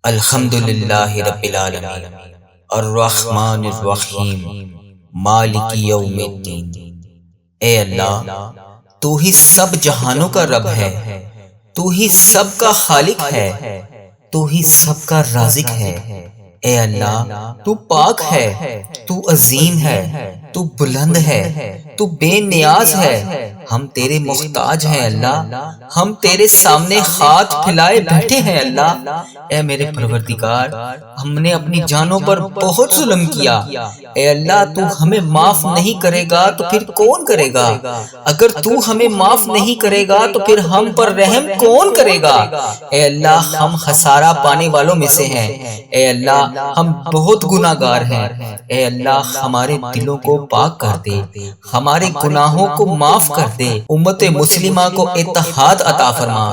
الحمدللہ رب العالمین الرحمن الرحیم مالک یوم الدین۔ اے اللہ، تو ہی سب جہانوں کا رب ہے، تو ہی سب کا خالق ہے، تو ہی سب کا رازق ہے۔ اے اللہ، تو پاک ہے، تو عظیم ہے، تو بلند ہے، تو بے نیاز ہے۔ ہم تیرے محتاج ہیں اللہ، ہم تیرے سامنے ہاتھ پھیلائے بیٹھے ہیں اللہ۔ اے میرے پروردگار، ہم نے اپنی جانوں پر بہت ظلم کیا۔ اے اللہ، تو ہمیں معاف نہیں کرے گا تو پھر کون کرے گا؟ اگر تو ہمیں معاف نہیں کرے گا تو پھر ہم پر رحم کون کرے گا؟ اے اللہ، ہم خسارہ پانے والوں میں سے ہیں۔ اے اللہ، ہم بہت گناہ گار ہیں۔ اے اللہ، ہمارے دلوں کو پاک کر دے، ہمارے گناہوں کو معاف کر دے۔ امت مسلمہ کو اتحاد عطا فرما،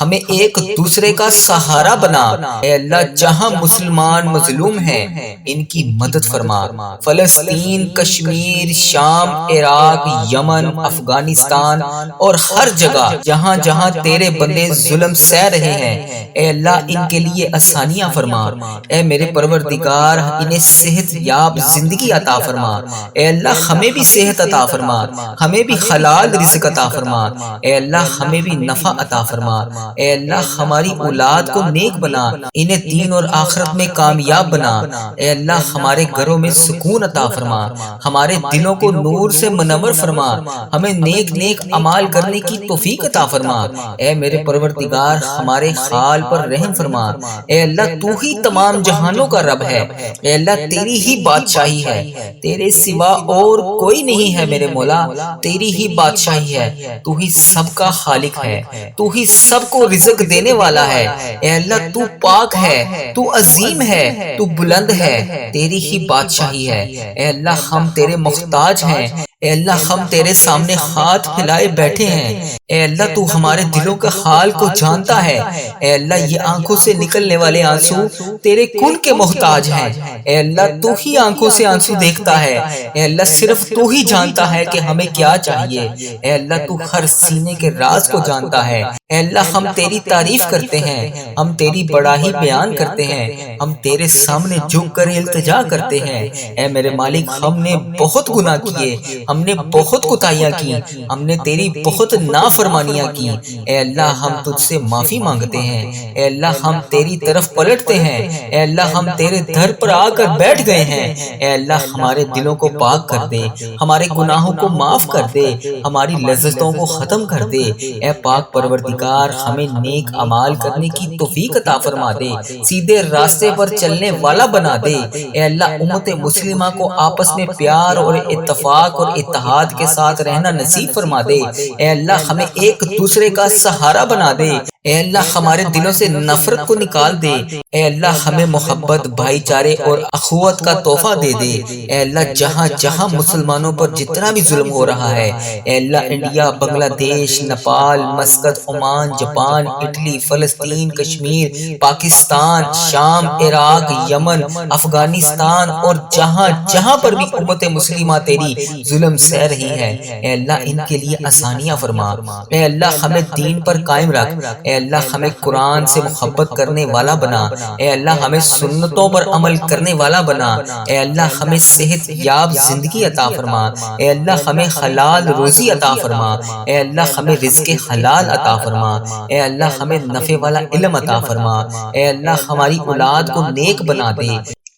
ہمیں ایک دوسرے کا سہارا بنا۔ اے اللہ، جہاں مسلمان مظلوم ہیں ان کی مدد فرما۔ فلسطین، کشمیر، شام، عراق، یمن، افغانستان اور ہر جگہ جہاں جہاں تیرے بندے ظلم سہ رہے ہیں، اے اللہ ان کے لیے آسانیاں فرما۔ اے میرے پروردگار، انہیں صحت یاب زندگی عطا فرما۔ اے اللہ، ہمیں بھی صحت عطا فرما، ہمیں بھی حلال رزق عطا فرما۔ اے اللہ، ہمیں بھی نفع عطا فرما۔ اے اللہ، ہماری اولاد کو نیک بنا، انہیں دین اور آخرت میں کامیاب بنا۔ اے اللہ، ہمارے گھروں میں سکون عطا فرما، ہمارے دلوں کو نور سے منور فرما، ہمیں نیک نیک اعمال کرنے کی توفیق عطا فرما۔ اے میرے پروردگار، ہمارے حال پر رحم فرما۔ اے اللہ، تو ہی تمام جہانوں کا رب ہے۔ اے اللہ، تیری ہی بادشاہی ہے، تیرے سوا اور کوئی نہیں ہے میرے مولا، تیری ہی بادشاہی ہے۔ تو ہی سب کا خالق ہے، تو ہی سب کو رزق دینے والا ہے۔ اے اللہ، تو پاک ہے، تو عظیم ہے، تو بلند ہے، تیری ہی بادشاہی ہے۔ اے اللہ، ہم تیرے محتاج ہیں۔ اے اللہ، ہم تیرے سامنے ہاتھ پھیلائے بیٹھے ہیں۔ اے اللہ، تو ہمارے دلوں کا حال کو جانتا ہے۔ اے اللہ، یہ آنکھوں سے نکلنے والے آنسو تیرے کن کے محتاج ہیں۔ اے اللہ، تو ہی آنکھوں سے آنسو دیکھتا ہے۔ اے اللہ، صرف تو ہی جانتا ہے کہ ہمیں کیا چاہیے۔ اے اللہ، تو ہر سینے کے راز کو جانتا ہے۔ اے اللہ، ہم تیری تعریف کرتے ہیں، ہم تیری بڑائی بیان کرتے ہیں، ہم تیرے سامنے جھک کر التجا کرتے ہیں۔ اے میرے مالک، ہم نے بہت گناہ کیے، ہم نے بہت کوتاہیاں کی، ہم نے تیری بہت نافرمانیاں کی۔ اے اللہ، ہم تجھ سے معافی مانگتے ہیں۔ اے اللہ، ہم تیری طرف پلٹتے ہیں۔ اے اللہ، ہم تیرے در پر آ کر بیٹھ گئے ہیں۔ اے اللہ، ہمارے دلوں کو پاک کر دے، ہمارے گناہوں کو معاف کر دے، ہماری لذتوں کو ختم کر دے۔ اے پاک پروردگار، ہمیں نیک اعمال کرنے کی توفیق عطا فرما دے، سیدھے راستے پر چلنے والا بنا دے۔ اے اللہ، امت مسلمہ کو آپس میں پیار اور اتفاق اور اتحاد کے ساتھ رہنا نصیب فرما دے۔ اے اللہ، ہمیں ایک دوسرے کا سہارا بنا دے۔ اے اللہ، ہمارے دلوں سے نفرت کو نکال دے۔ اے اللہ، ہمیں محبت، بھائی چارے اور اخوت کا تحفہ دے دے۔ اے اللہ، جہاں جہاں مسلمانوں پر جتنا بھی ظلم ہو رہا ہے، اے اللہ، انڈیا، بنگلہ دیش، Nepal, Muscat, Oman, Japan, Italy, فلسطین، کشمیر، پاکستان، شام، عراق، یمن، افغانستان اور جہاں جہاں پر بھی امت مسلمہ تیری ظلم سہ رہی ہے، اے اللہ، ان کے لیے آسانیاں فرما۔ اے اللہ، ہمیں دین پر قائم رکھ۔ اے اللہ، ہمیں قرآن سے محبت کرنے والا بنا۔ اے اللہ، ہمیں سنتوں پر عمل کرنے والا بنا۔ اے اللہ، ہمیں صحت یاب زندگی عطا فرما۔ اے اللہ، ہمیں حلال روزی عطا فرما۔ اے اللہ، ہمیں رزق حلال عطا فرما۔ اے اللہ، ہمیں نفع والا علم عطا فرما۔ اے اللہ، ہماری اولاد کو نیک بنا دے۔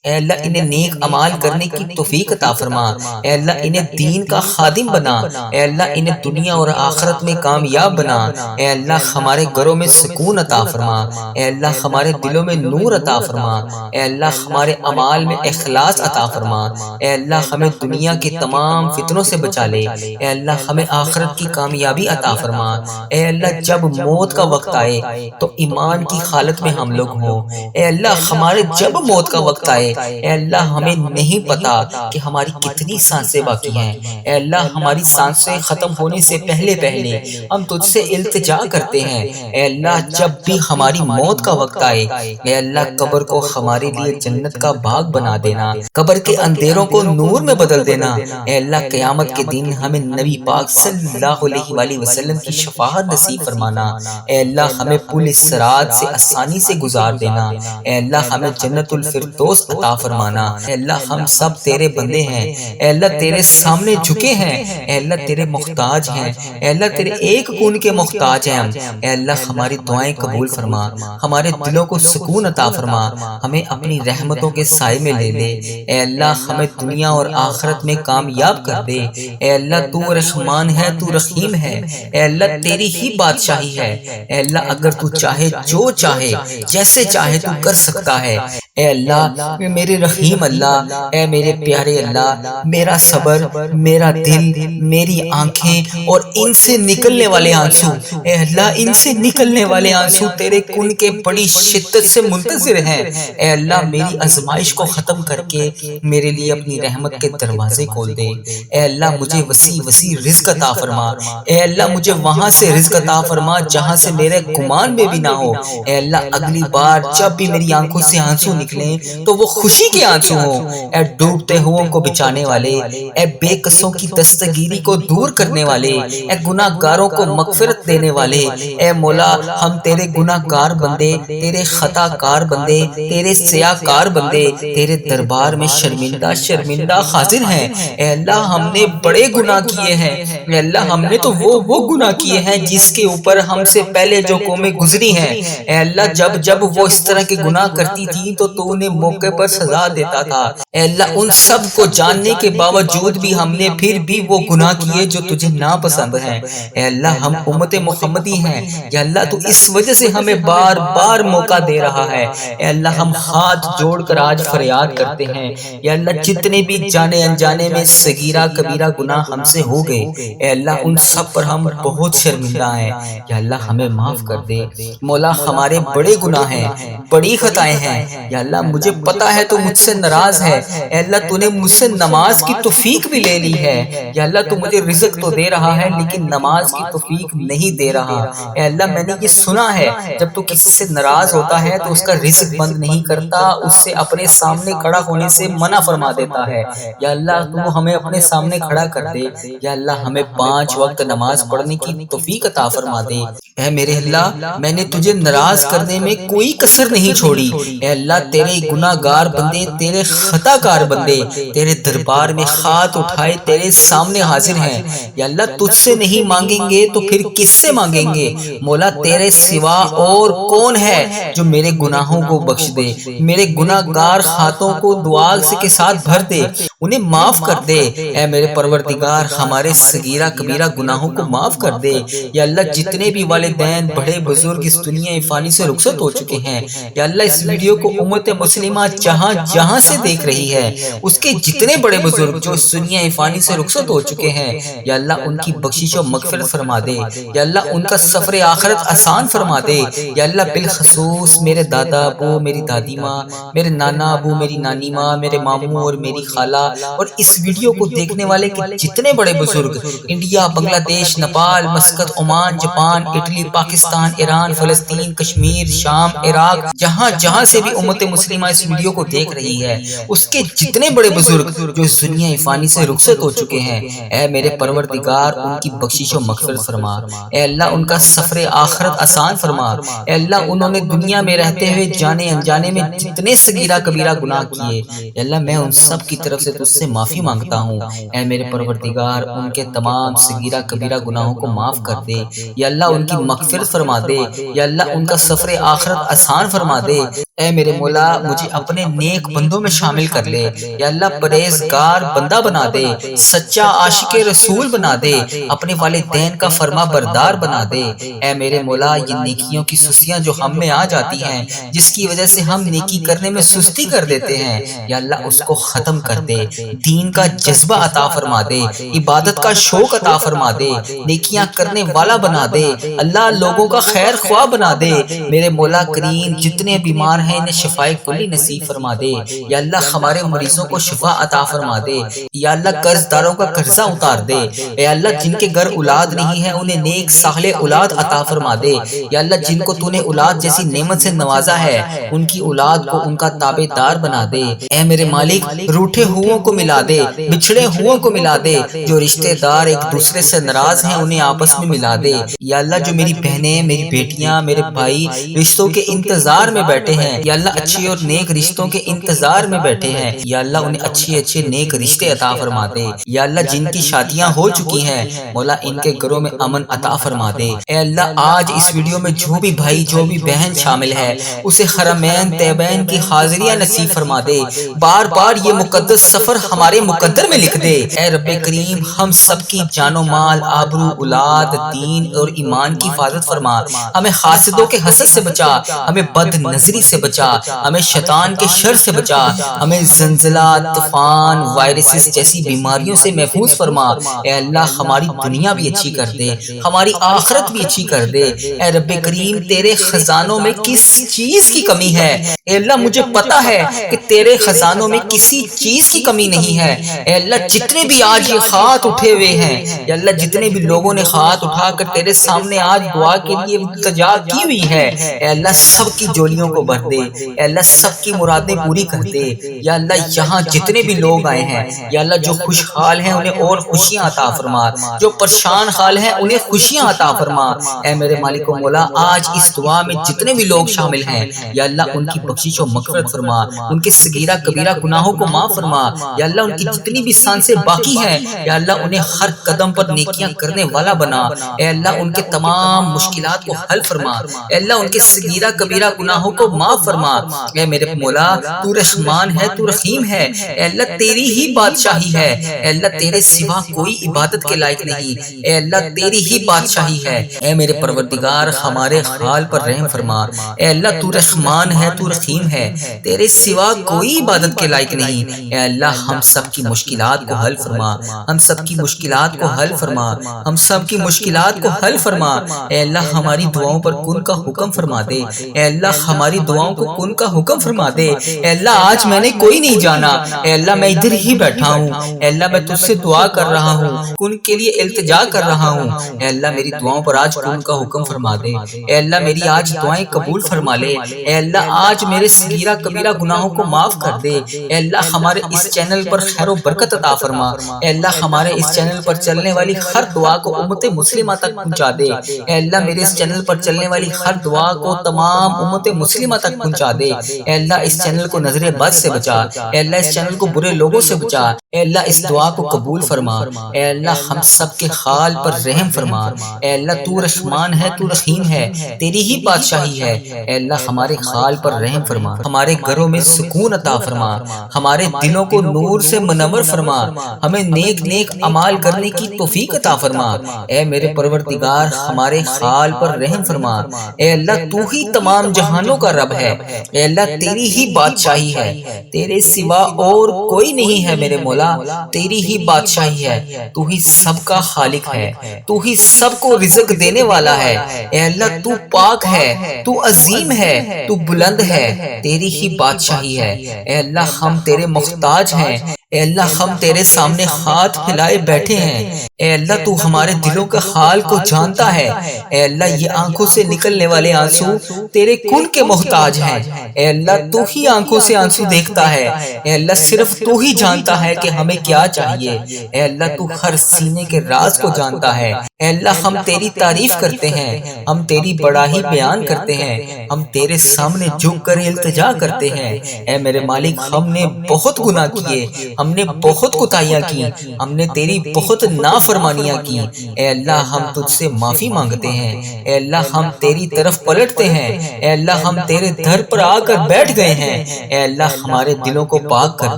اے اللہ، انہیں نیک اعمال کرنے کی توفیق عطا فرما۔ اے اللہ، انہیں دین کا خادم بنا۔ اے اللہ، انہیں دنیا اور آخرت میں کامیاب بنا۔ اے اللہ، ہمارے گھروں میں سکون عطا فرما۔ اے اللہ، ہمارے دلوں میں نور عطا فرما۔ اے اللہ، ہمارے اعمال میں اخلاص عطا فرما۔ اے اللہ، ہمیں دنیا کے تمام فتنوں سے بچا لے۔ اے اللہ، ہمیں آخرت کی کامیابی عطا فرما۔ اے اللہ، جب موت کا وقت آئے تو ایمان کی حالت میں ہم لوگ ہوں۔ اے اللہ، ہمارے جب موت کا وقت آئے اے اللہ ہمیں نہیں پتا کہ ہماری کتنی سانسیں باقی ہیں، اے اللہ ہماری سانسیں ختم ہونے سے پہلے پہلے ہم تجھ سے التجا کرتے ہیں، اے اللہ جب بھی ہماری موت کا وقت آئے، اے اللہ قبر کو ہمارے لیے جنت کا باغ بنا دینا، قبر کے اندھیروں کو نور میں بدل دینا، اے اللہ قیامت کے دن ہمیں نبی پاک صلی اللہ علیہ وآلہ وسلم کی شفاعت نصیب فرمانا، اے اللہ ہمیں پل صراط سے آسانی سے گزار دینا، اے اللہ ہمیں جنت الفردوس عطا فرمانا، اے اللہ ہم سب تیرے بندے ہیں، اے اللہ تیرے سامنے جھکے ہیں، اے اللہ تیرے محتاج ہیں، اے اللہ تیرے ایک کون کے محتاج ہیں ہم، اے اللہ ہماری دعائیں قبول فرما، ہمارے دلوں کو سکون عطا فرما، ہمیں اپنی رحمتوں کے سائے میں لے لے، اے اللہ ہمیں دنیا اور آخرت میں کامیاب کر دے، اے اللہ تو رحمان ہے، تو رحیم ہے، اے اللہ تیری ہی بادشاہی ہے، اے اللہ اگر تو چاہے جو چاہے جیسے چاہے تو کر سکتا ہے، اے اللہ میرے رحیم اللہ، اے میرے پیارے اللہ، میرا صبر، میرا دل، میری آنکھیں اور ان سے نکلنے والے آنسو، اے اللہ ان سے نکلنے والے آنسو تیرے کن کے بڑی شدت سے منتظر ہیں، اے اللہ میری آزمائش کو ختم کر کے میرے لیے اپنی رحمت کے دروازے کھول دے، اے اللہ مجھے وسیع وسیع رزق عطا فرما، اے اللہ مجھے وہاں سے رزق عطا فرما جہاں سے میرے گمان میں بھی نہ ہو، اے اللہ اگلی بار جب بھی میری آنکھوں سے آنسو نکلیں تو وہ خوشی کے آنسو ہوں، اے ڈوبتے ہوئوں کو بچانے والے، اے بے قصوں کی دستگیری کو دور کرنے والے، اے گناہ گاروں کو مغفرت دینے والے، اے مولا ہم تیرے گناہ گار بندے، تیرے خطا کار بندے، تیرے سیاہ کار بندے تیرے دربار میں شرمندہ شرمندہ حاضر ہیں، اے اللہ ہم نے بڑے گناہ کیے ہیں، اے اللہ ہم نے تو وہ گناہ کیے ہیں جس کے اوپر ہم سے پہلے جو قومیں گزری ہیں، اے اللہ جب وہ اس طرح کے گناہ کرتی تھی تو انہیں موقع پر سزا دیتا تھا، اے اللہ ان سب کو جاننے کے باوجود بھی ہم نے پھر بھی وہ گناہ کیے جو تجھے ناپسند ہیں، اے اللہ ہم امت محمدی ہیں، یا اللہ تو اس وجہ سے ہمیں بار بار موقع دے رہا ہے، اے اللہ ہم ہاتھ جوڑ کر آج فریاد کرتے ہیں، یا اللہ جتنے بھی جانے انجانے میں صغیرہ کبیرہ گناہ ہم سے ہو گئے، اے اللہ ان سب پر ہم بہت شرمندہ ہیں، یا اللہ ہمیں معاف کر دے، مولا ہمارے بڑے گناہ ہیں، بڑی خطائیں ہیں، یا اللہ مجھے پتا ہے تو مجھ سے ناراض ہے، اے اللہ تو نے مجھ سے نماز کی توفیق بھی لے لی ہے، یا اللہ تو مجھے رزق تو دے رہا ہے لیکن نماز کی توفیق نہیں دے رہا، اے اللہ میں نے یہ سنا ہے جب تو کسی سے ناراض ہوتا ہے تو اس کا رزق بند نہیں کرتا، اس سے اپنے سامنے کھڑا ہونے سے منع فرما دیتا ہے، یا اللہ تو ہمیں اپنے سامنے کھڑا کر دے، یا اللہ ہمیں 5 وقت نماز پڑھنے کی توفیق عطا فرما دے، اے میرے اللہ میں نے تجھے ناراض کرنے میں کوئی کسر نہیں چھوڑی، اے اللہ تیرے گناہ گار بندے، تیرے خطا کار بندے تیرے دربار میں ہاتھ اٹھائے تیرے سامنے حاضر ہیں، یا اللہ تجھ سے نہیں مانگیں گے تو پھر کس سے مانگیں گے، مولا تیرے سوا اور کون ہے جو میرے گناہوں کو بخش دے، میرے گناہ گار ہاتھوں کو دعا کے ساتھ بھر دے، انہیں معاف کر دے، اے میرے پروردگار ہمارے صغیرہ کبیرہ گناہوں کو معاف کر دے، یا اللہ جتنے بھی والدین بڑے بزرگ اس دنیا فانی سے رخصت ہو چکے ہیں، یا اللہ اس ویڈیو کو امت مسلمہ جہاں جہاں سے دیکھ رہی ہے اس کے جتنے بڑے بزرگ جو اس دنیا فانی سے رخصت ہو چکے ہیں، یا اللہ ان کی بخشش و مغفرت فرما دے، یا اللہ ان کا سفر آخرت آسان فرما دے، یا اللہ بالخصوص میرے دادا ابو، میری دادی ماں، میرے نانا ابو، میری نانی ماں، میرے ماموں اور میری خالہ اور اس ویڈیو کو دیکھنے والے جتنے بڑے بزرگ انڈیا، بنگلہ دیش، Nepal, Muscat, Oman, Japan, Italy, Pakistan, Iran, فلسطین، کشمیر، شام، عراق، جہاں جہاں سے بھی امت مسلمہ اس ویڈیو کو دیکھ رہی ہے اس کے جتنے بڑے بزرگ جو اس دنیا فانی سے رخصت ہو چکے ہیں، اے میرے پروردگار ان کی بخشش و مغفرت فرما، اے اللہ ان کا سفر آخرت آسان فرما، اے اللہ انہوں نے دنیا میں رہتے ہوئے جانے انجانے میں جتنے صغیرہ کبیرہ گناہ کیے، اے اللہ میں ان سب کی طرف سے تجھ سے معافی مانگتا ہوں، اے میرے پروردگار ان کے تمام صغیرہ کبیرہ گناہوں کو معاف کر دے، یا اللہ ان کی مغفرت فرما دے، یا اللہ ان کا سفر آخرت آسان فرما دے، اے میرے مولا مجھے اپنے نیک بندوں میں شامل کر لے، یا اللہ پرہیزگار بندہ بنا دے، سچا عاشق رسول بنا دے، اپنے والدین کا فرما بردار بنا دے، اے میرے مولا یہ نیکیوں کی سستیاں جو ہم میں آ جاتی ہیں جس کی وجہ سے ہم نیکی کرنے میں سستی کر دیتے ہیں، یا اللہ اس کو ختم کر دے، دین کا جذبہ عطا فرما دے، عبادت کا شوق عطا فرما دے، نیکیاں کرنے والا بنا دے، اللہ لوگوں کا خیر خواہ بنا دے، میرے مولا کریم جتنے بیمار ہیں انہیں شفائے کلی نصیب فرما دے، یا اللہ ہمارے مریضوں کو شفا عطا فرما دے، یا اللہ قرض داروں کا قرضہ اتار دے، اے اللہ جن کے گھر اولاد نہیں ہے انہیں نیک صالح اولاد عطا فرما دے، یا اللہ جن کو تو نے اولاد جیسی نعمت سے نوازا ہے ان کی اولاد کو ان کا تابع دار بنا دے، اے میرے مالک روٹھے ہوں کو ملا دے، بچھڑے ہوں کو ملا دے، جو رشتہ دار ایک دوسرے سے ناراض ہیں انہیں آپس میں ملا دے، یا اللہ جو میری بہنیں میری بیٹیاں میرے بھائی رشتوں کے انتظار میں بیٹھے ہیں، یا اللہ اچھی اور نیک رشتوں کے انتظار میں بیٹھے ہیں، یا اللہ انہیں اچھے اچھے نیک رشتے عطا فرما دے، یا اللہ جن کی شادیاں ہو چکی ہیں مولا ان کے گھروں میں امن عطا فرما دے، اے اللہ آج اس ویڈیو میں جو بھی بھائی جو بھی بہن شامل ہے اسے حرمین طیبین کی حاضریاں نصیب فرما دے، بار بار یہ مقدس سفر ہمارے مقدر میں لکھ دے، اے رب کریم ہم سب کی جان و مال آبرو اولاد دین اور ایمان کی حفاظت فرما، ہمیں حاسدوں کے حسد سے بچا، ہمیں بد نظری سے بچا، ہمیں شیطان کے شر سے بچا، ہمیں زلزلہ طوفان وائرسز جیسی بیماریوں سے محفوظ فرما، اے اللہ ہماری دنیا بھی اچھی کر دے ہماری آخرت بھی اچھی کر دے، اے رب کریم تیرے خزانوں میں کس چیز کی کمی ہے، اے اللہ مجھے پتا ہے کہ تیرے خزانوں میں کسی چیز کی کمی نہیں ہے، اے اللہ جتنے بھی آج یہ ہاتھ اٹھے ہوئے ہیں، یا اللہ جتنے بھی لوگوں نے ہاتھ اٹھا کر تیرے سامنے آج دعا کے لیے التجا کی ہوئی ہے، اے اللہ سب کی جولیوں کو بھر دے، اے اللہ سب کی مرادیں پوری کر دے، یا اللہ یہاں جتنے بھی لوگ آئے ہیں یا اللہ جو خوشحال ہیں انہیں اور خوشیاں عطا فرما، جو پریشان حال ہیں انہیں خوشیاں عطا فرما، اے میرے مالک و مولا آج اس دعا میں جتنے بھی لوگ شامل ہیں یا اللہ ان کی بخشش و مغفرت فرما، ان کے صغیرہ کبیرہ گناہوں کو معاف فرما، یا اللہ ان کی جتنی بھی سانسیں باقی ہیں یا اللہ انہیں ہر قدم پر نیکیاں کرنے والا بنا، اے اللہ ان کے تمام مشکلات کو حل فرما، اے اللہ ان کے صغیرہ کبیرہ گناہوں کو معاف فرما، اے میرے مولا تو رحمان ہے تو رحیم ہے، اے اللہ تیری ہی بادشاہی ہے، اے اللہ تیرے سوا کوئی عبادت کے لائق نہیں، اے اللہ تیری ہی بادشاہی ہے، اے میرے پروردگار ہمارے حال پر رحم فرما، اے اللہ تو رحمان ہے تو رحیم ہے، تیرے سوا کوئی عبادت کے لائق نہیں، اے اللہ ہم سب کی مشکلات کو حل فرما، ہم سب کی مشکلات کو حل فرما، ہم سب کی مشکلات کو حل فرما، اے اللہ ہماری دعاؤں پر کن کا حکم فرما دے، اے اللہ ہماری دعاؤں کو کن کا حکم فرما دے، اے اللہ آج میں نے کوئی نہیں جانا، اے اللہ میں ادھر ہی بیٹھا ہوں، اے اللہ میں تجھ سے دعا کر رہا ہوں، کن کے لیے التجا کر رہا ہوں، اے اللہ میری دعاؤں پر آج کن کا حکم فرما دے، اے اللہ میری آج دعائیں قبول فرما لے، اے اللہ آج میرے صغیرہ کبیرہ گناہوں کو معاف کر دے، اے اللہ ہمارے اس چینل پر خیر و برکت عطا فرما، اے اللہ ہمارے اس چینل پر چلنے والی ہر دعا کو امت مسلمہ تک پہنچا دے، اے اللہ میرے اس چینل پر چلنے والی ہر دعا کو تمام امت مسلمہ تک پہنچا دے، اے اللہ اس چینل کو نظر بد سے بچا، اے اللہ اس چینل کو برے لوگوں سے بچا، اے اللہ اس دعا کو قبول فرما، اے اللہ ہم سب کے حال پر رحم فرما، اے اللہ تو رحمان ہے تو رحیم ہے، تیری ہی بادشاہی ہے، اے اللہ ہمارے حال پر رحم فرما، ہمارے گھروں میں سکون عطا فرما، ہمارے دلوں کو نور سے منور فرما، ہمیں نیک نیک اعمال کرنے کی توفیق عطا فرما، اے میرے پروردگار ہمارے حال پر رحم فرما، اے اللہ تو ہی تمام جہانوں کا رب ہے، اے اللہ تیری ہی بادشاہی ہے، تیرے سوا اور کوئی نہیں ہے میرے مولا، تیری ہی بادشاہی ہے، تو ہی سب کا خالق ہے، تو ہی سب کو رزق دینے والا ہے، اے اللہ تو پاک ہے، تو عظیم ہے، تو بلند ہے، تیری ہی بادشاہی ہے، اے اللہ ہم تیرے محتاج ہیں، اے اللہ ہم تیرے سامنے ہاتھ پھیلائے بیٹھے ہیں، اے اللہ تو ہمارے دلوں کا حال کو جانتا ہے، اے اللہ یہ آنکھوں سے نکلنے والے آنسو تیرے کن کے محتاج ہیں، اے اللہ تو ہی آنکھوں سے آنسو دیکھتا ہے، اے اللہ صرف تو ہی جانتا ہے کہ ہمیں کیا چاہیے، اے اللہ تو ہر سینے کے راز کو جانتا ہے، اے اللہ ہم تیری تعریف کرتے ہیں، ہم تیری بڑائی بیان کرتے ہیں، ہم تیرے سامنے جھک کر التجا کرتے ہیں، اے میرے مالک ہم نے بہت گناہ کیے، ہم نے بہت کوتاہیاں کی، ہم نے تیری بہت نافرمانیاں کی، اے اللہ ہم تجھ سے معافی مانگتے ہیں، اے اللہ ہم تیری طرف پلٹتے ہیں، اے اللہ ہم تیرے در پر آ کر بیٹھ گئے ہیں، اے اللہ ہمارے دلوں کو پاک کر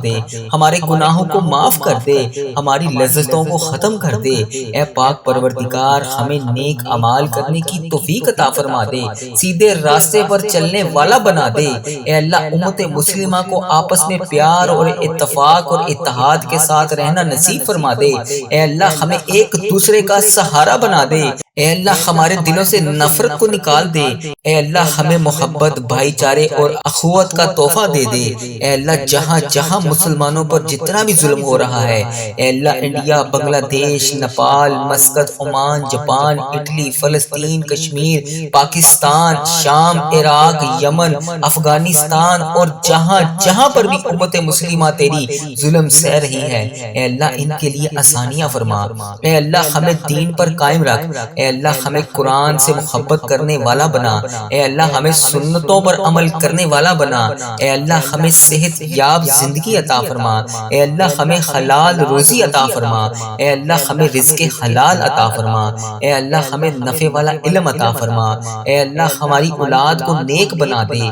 دے، ہمارے گناہوں کو معاف کر دے، ہماری لذتوں کو ختم کر دے، اے پاک پروردگار ہمیں نیک اعمال کرنے کی توفیق عطا فرما دے، سیدھے راستے پر چلنے والا بنا دے، اے اللہ امت مسلمہ کو آپس میں پیار اور اتفاق اور اتحاد کے ساتھ رہنا نصیب فرما دے، اے اللہ ہمیں ایک دوسرے کا سہارا بنا دے، اے اللہ ہمارے دلوں سے نفرت کو نکال دے، اے اللہ ہمیں محبت، بھائی چارے اور اخوت کا تحفہ دے دے۔ اے اللہ جہاں جہاں مسلمانوں پر جتنا بھی ظلم ہو رہا ہے، اے اللہ انڈیا، بنگلہ دیش، Nepal, Muscat, Oman, Japan, Italy, فلسطین، کشمیر، پاکستان، شام، عراق، یمن، افغانستان اور جہاں جہاں پر بھی امت مسلمہ تیری ظلم سہ رہی ہے، اے اللہ ان کے لیے آسانیاں فرما۔ اے اللہ ہمیں دین پر قائم رکھ، اے اللہ ہمیں قرآن سے محبت کرنے والا بنا، اے اللہ ہمیں سنتوں پر عمل کرنے والا بنا، اے اللہ ہمیں صحت یاب زندگی عطا فرما، اے اللہ ہمیں حلال روزی عطا فرما، اے اللہ ہمیں رزق حلال عطا فرما، اے اللہ ہمیں نفع والا علم عطا فرما، اے اللہ ہماری اولاد کو نیک بنا دے،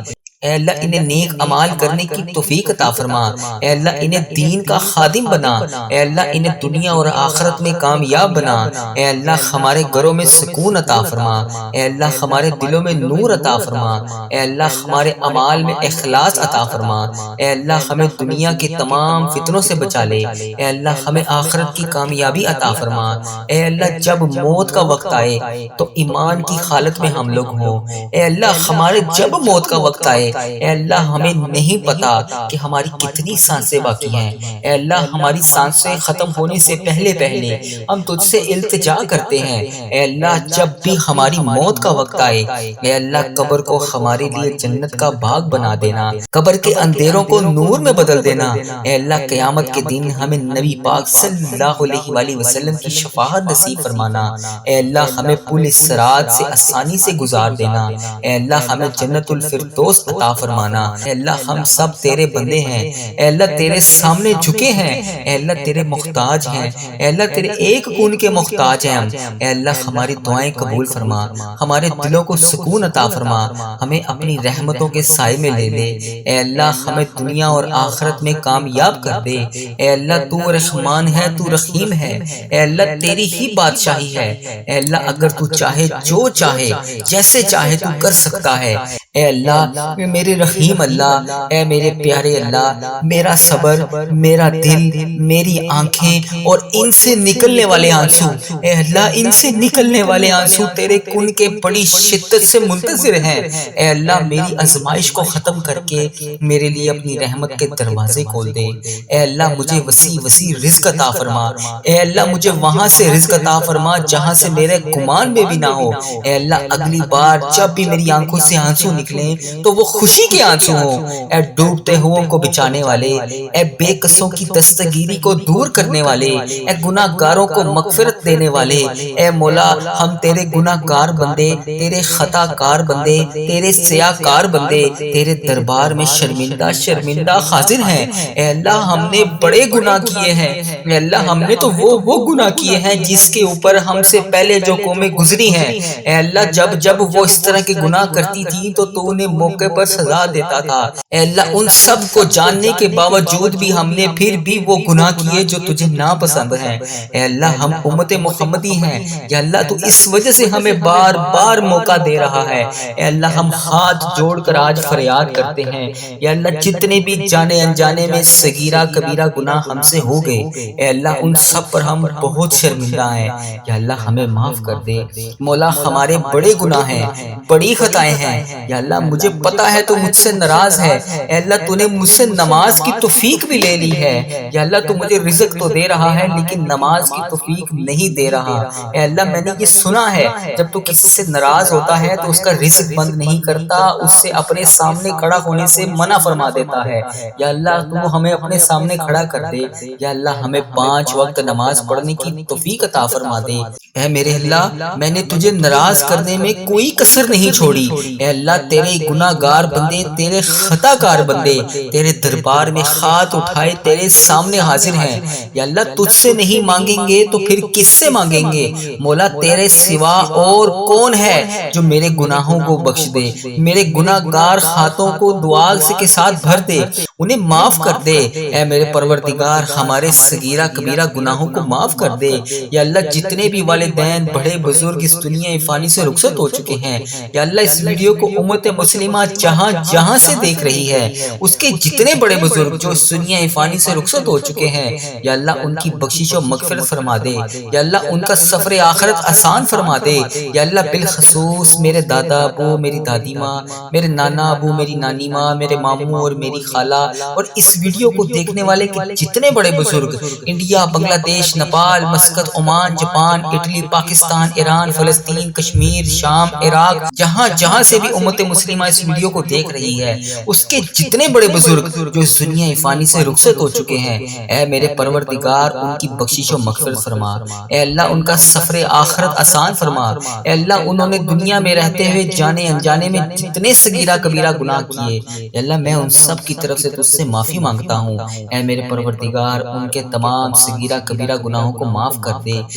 اے اللہ انہیں نیک عمال کرنے کی توفیق عطا فرما، اے اللہ انہیں دین کا خادم بنا، اے اللہ انہیں دنیا اور آخرت میں کامیاب بنا، اے اللہ ہمارے گھروں میں سکون عطا فرما، اے اللہ ہمارے دلوں میں نور عطا فرما، اے اللہ ہمارے اعمال میں اخلاص عطا فرما، اے اللہ ہمیں دنیا کے تمام فتنوں سے بچا لے، اے اللہ ہمیں آخرت کی کامیابی عطا فرما، اے اللہ جب موت کا وقت آئے تو ایمان کی حالت میں ہم لوگ ہوں، اے اللہ ہمارے جب موت کا وقت آئے، اے اللہ ہمیں نہیں پتا کہ ہماری کتنی سانسیں باقی ہیں، اے اللہ ہماری سانسیں ختم ہونے سے پہلے پہلے ہم تجھ سے التجا کرتے ہیں، اے اللہ جب بھی ہماری موت کا وقت آئے، اے اللہ قبر کو ہمارے لیے جنت کا باغ بنا دینا، قبر کے اندھیروں کو نور میں بدل دینا، اے اللہ قیامت کے دن ہمیں نبی پاک صلی اللہ علیہ وآلہ وسلم کی شفاعت نصیب فرمانا، اے اللہ ہمیں پل صراط سے آسانی سے گزار دینا، اے اللہ ہمیں جنت الفردوس عطا فرمانا، اے اللہ ہم سب تیرے بندے ہیں، اے اللہ تیرے سامنے جھکے ہیں، اے اللہ تیرے محتاج ہیں، اے اللہ تیرے ایک کون کے محتاج ہیں ہم، اے اللہ ہماری دعائیں قبول فرما، ہمارے دلوں کو سکون عطا فرما، ہمیں اپنی رحمتوں کے سائے میں لے لے، اے اللہ ہمیں دنیا اور آخرت میں کامیاب کر دے، اے اللہ تو رحمان ہے، تو رحیم ہے، اے اللہ تیری ہی بادشاہی ہے، اے اللہ اگر تو چاہے جو چاہے جیسے چاہے تو کر سکتا ہے، اے اللہ میرے رحیم اللہ، اے میرے پیارے اللہ، میرا صبر، میرا دل، میری آنکھیں اور ان سے نکلنے والے آنسو، اے اللہ ان سے نکلنے والے آنسو تیرے کن کے بڑی شدت سے منتظر ہیں، اے اللہ میری آزمائش کو ختم کر کے میرے لیے اپنی رحمت کے دروازے کھول دے، اے اللہ مجھے وسیع وسیع رزق عطا فرما، اے اللہ مجھے وہاں سے رزق عطا فرما جہاں سے میرے گمان میں بھی نہ ہو، اے اللہ اگلی بار جب بھی میری آنکھوں سے آنسو نکلیں تو وہ خوشی کے آنسو ہوں، اے ڈوبتے ہوئوں کو بچانے والے، اے بے قصوں کی دستگیری کو دور کرنے والے، اے گناہ گاروں کو مغفرت دینے والے، اے مولا ہم تیرے گناہ گار بندے، تیرے خطا کار بندے، تیرے سیاہ کار بندے تیرے دربار میں شرمندہ شرمندہ حاضر ہیں، اے اللہ ہم نے بڑے گناہ کیے ہیں، اے اللہ ہم نے تو وہ گناہ کیے ہیں جس کے اوپر ہم سے پہلے جو قومیں گزری ہیں، اے اللہ جب وہ اس طرح کے گناہ کرتی تھی تو تو انہیں موقع پر سزا دیتا تھا، اے اللہ ان سب کو جاننے کے باوجود بھی ہم نے پھر بھی وہ گناہ کیے جو تجھے ناپسند ہیں، اے اللہ ہم امت محمدی ہیں، یا اللہ تو اس وجہ سے ہمیں بار بار موقع دے رہا ہے، اے اللہ ہم ہاتھ جوڑ کر آج فریاد کرتے ہیں، یا اللہ جتنے بھی جانے انجانے میں صغیرہ کبیرہ گناہ ہم سے ہو گئے، اے اللہ ان سب پر ہم بہت شرمندہ ہیں، یا اللہ ہمیں معاف کر دے، مولا ہمارے بڑے گناہ ہیں، بڑی خطائیں ہیں، یا اللہ مجھے پتا ہے تو مجھ سے ناراض ہے، اے اللہ تو نے مجھ سے نماز کی توفیق بھی لے لی ہے، یا اللہ تو مجھے رزق تو دے رہا ہے لیکن نماز کی توفیق نہیں دے رہا، اے اللہ میں نے یہ سنا ہے جب تو کسی سے ناراض ہوتا ہے تو اس کا رزق بند نہیں کرتا، اس سے اپنے سامنے کھڑا ہونے سے منع فرما دیتا ہے، یا اللہ تو ہمیں اپنے سامنے کھڑا کر دے، یا اللہ ہمیں 5 وقت نماز پڑھنے کی توفیق عطا فرما دے، اے میرے اللہ میں نے تجھے ناراض کرنے میں کوئی کسر نہیں چھوڑی، اے اللہ تیرے گناہ گار بندے، تیرے خطا کار بندے تیرے دربار میں ہاتھ اٹھائے تیرے سامنے حاضر ہیں، یا اللہ تجھ سے نہیں مانگیں گے تو پھر کس سے مانگیں گے، مولا تیرے سوا اور کون ہے جو میرے گناہوں کو بخش دے، میرے گناہ گار ہاتھوں کو دعا کے ساتھ بھر دے، انہیں معاف کر دے۔ اے میرے پروردگار ہمارے صغیرہ کبیرہ گناہوں کو معاف کر دے۔ یا اللہ جتنے بھی والدین بڑے بزرگ اس دنیا فانی سے رخصت ہو چکے ہیں، یا اللہ اس ویڈیو کو امت مسلمہ جہاں جہاں سے دیکھ رہی ہے، اس کے جتنے بڑے بزرگ جو اس دنیا فانی سے رخصت ہو چکے ہیں، یا اللہ ان کی بخشش و مغفرت فرما دے۔ یا اللہ ان کا سفر آخرت آسان فرما دے۔ یا اللہ بالخصوص میرے دادا ابو، میری دادی ماں، میرے نانا ابو، میری نانی ماں، میرے ماموں اور میری خالہ اور اس ویڈیو کو دیکھنے والے جتنے بڑے بزرگ انڈیا، بنگلہ دیش، Nepal, Muscat, Oman, Japan, Italy, Pakistan, Iran, فلسطین، کشمیر، شام، عراق، جہاں جہاں سے بھی امت مسلمہ اس ویڈیو کو دیکھ رہی ہے، اس کے جتنے بڑے بزرگ جو اس دنیا فانی سے رخصت ہو چکے ہیں، اے میرے پروردگار ان کی بخشش و مغفرت فرما۔ اے اللہ ان کا سفر آخرت آسان فرما۔ اے اللہ انہوں نے دنیا میں رہتے ہوئے جانے انجانے میں جتنے صغیرہ کبیرہ گناہ کیے، اے اللہ میں ان سب کی طرف سے تجھ سے معافی مانگتا ہوں۔ اے میرے پروردگار ان کے تمام صغیرہ کبیرہ گناہوں کو معاف کر دے۔